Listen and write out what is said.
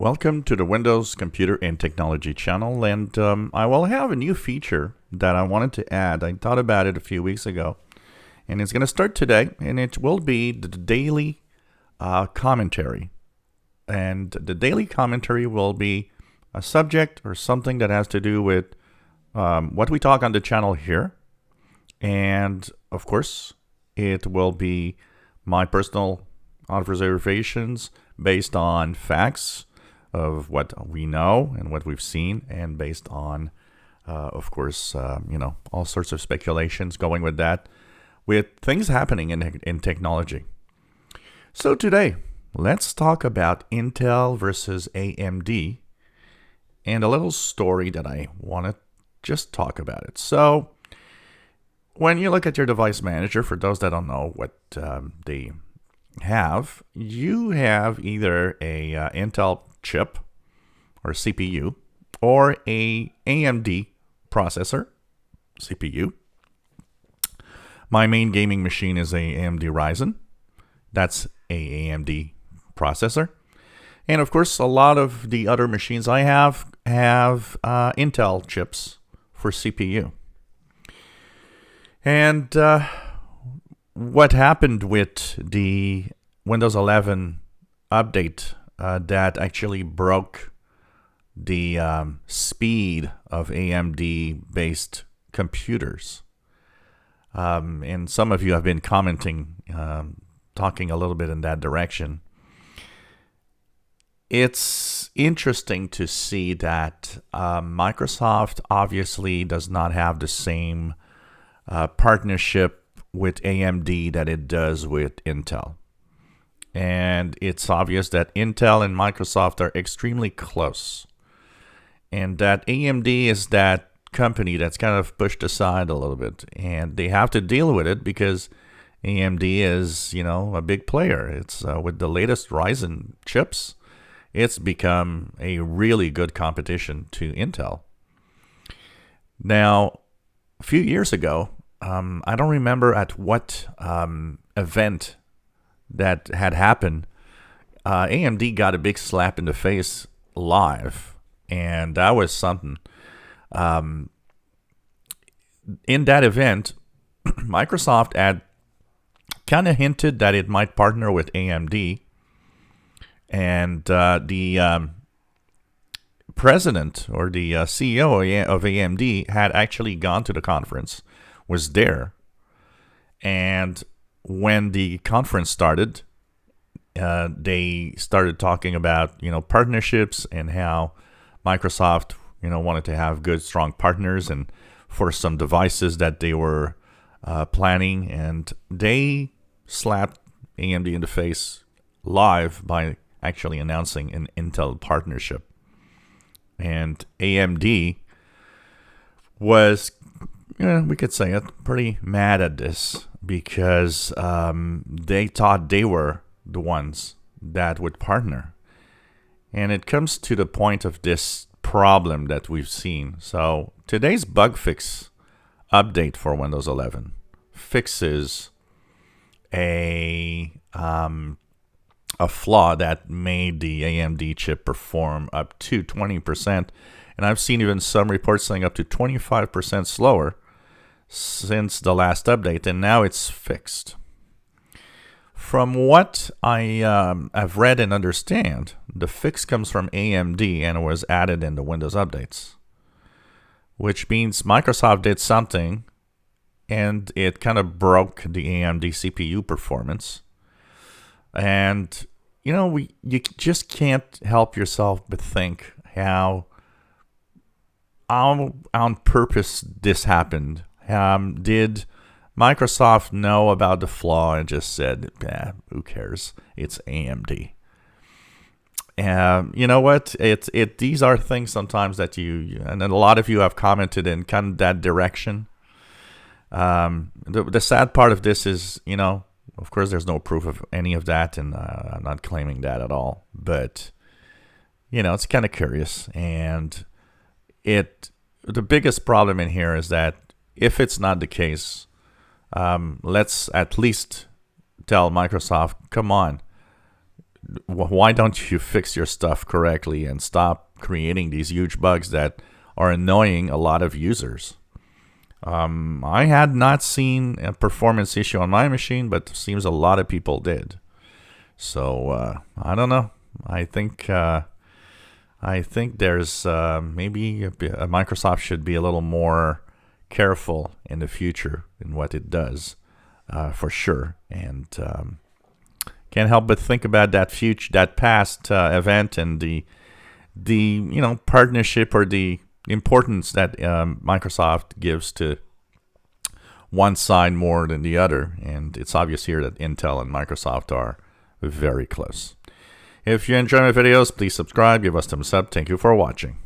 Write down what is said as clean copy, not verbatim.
Welcome to the Windows Computer and Technology channel, and I will have a new feature that I wanted to add. I thought about it a few weeks ago, and it's going to start today, and it will be the daily commentary. And the daily commentary will be a subject or something that has to do with what we talk on the channel here. And of course, it will be my personal observations based on facts of what we know and what we've seen, and based on, of course, all sorts of speculations going with that, with things happening in technology. So today, let's talk about Intel versus AMD, and a little story that I want to just talk about it. So, when you look at your device manager, for those that don't know what they have, you have either a Intel chip or CPU or a AMD processor CPU. My main gaming machine is a AMD Ryzen. That's a AMD processor. And of course, a lot of the other machines I have Intel chips for CPU. And what happened with the Windows 11 update that actually broke the speed of AMD-based computers? And some of you have been commenting, talking a little bit in that direction. It's interesting to see that Microsoft obviously does not have the same partnership with AMD that it does with Intel. And it's obvious that Intel and Microsoft are extremely close. And that AMD is that company that's kind of pushed aside a little bit. And they have to deal with it because AMD is, a big player. It's with the latest Ryzen chips, it's become a really good competition to Intel. Now, a few years ago, I don't remember at what event that had happened. AMD got a big slap in the face live, and that was something. In that event, Microsoft had kind of hinted that it might partner with AMD, and the president or the CEO of AMD had actually gone to the conference, was there, and when the conference started, they started talking about partnerships and how Microsoft wanted to have good, strong partners and for some devices that they were planning, and they slapped AMD in the face live by actually announcing an Intel partnership. And AMD was, we could say it, pretty mad at this because they thought they were the ones that would partner. And it comes to the point of this problem that we've seen. So today's bug fix update for Windows 11 fixes a flaw that made the AMD chip perform up to 20%. And I've seen even some reports saying up to 25% slower since the last update, and now it's fixed. From what I have read and understand, the fix comes from AMD and was added in the Windows updates, which means Microsoft did something and it kind of broke the AMD CPU performance. And, you just can't help yourself but think how on purpose this happened. Did Microsoft know about the flaw and just said, who cares? It's AMD. You know what? These are things sometimes that and a lot of you have commented in kind of that direction. The sad part of this is, of course, there's no proof of any of that, and I'm not claiming that at all. But, it's kind of curious. And the biggest problem in here is that if it's not the case, let's at least tell Microsoft, come on, why don't you fix your stuff correctly and stop creating these huge bugs that are annoying a lot of users? I had not seen a performance issue on my machine, but it seems a lot of people did. So I don't know. I think there's maybe Microsoft should be a little more careful in the future in what it does, for sure. And can't help but think about that past event, and the partnership, or the importance that Microsoft gives to one side more than the other. And it's obvious here that Intel and Microsoft are very close. If you enjoy my videos, please subscribe, give us thumbs up. Thank you for watching.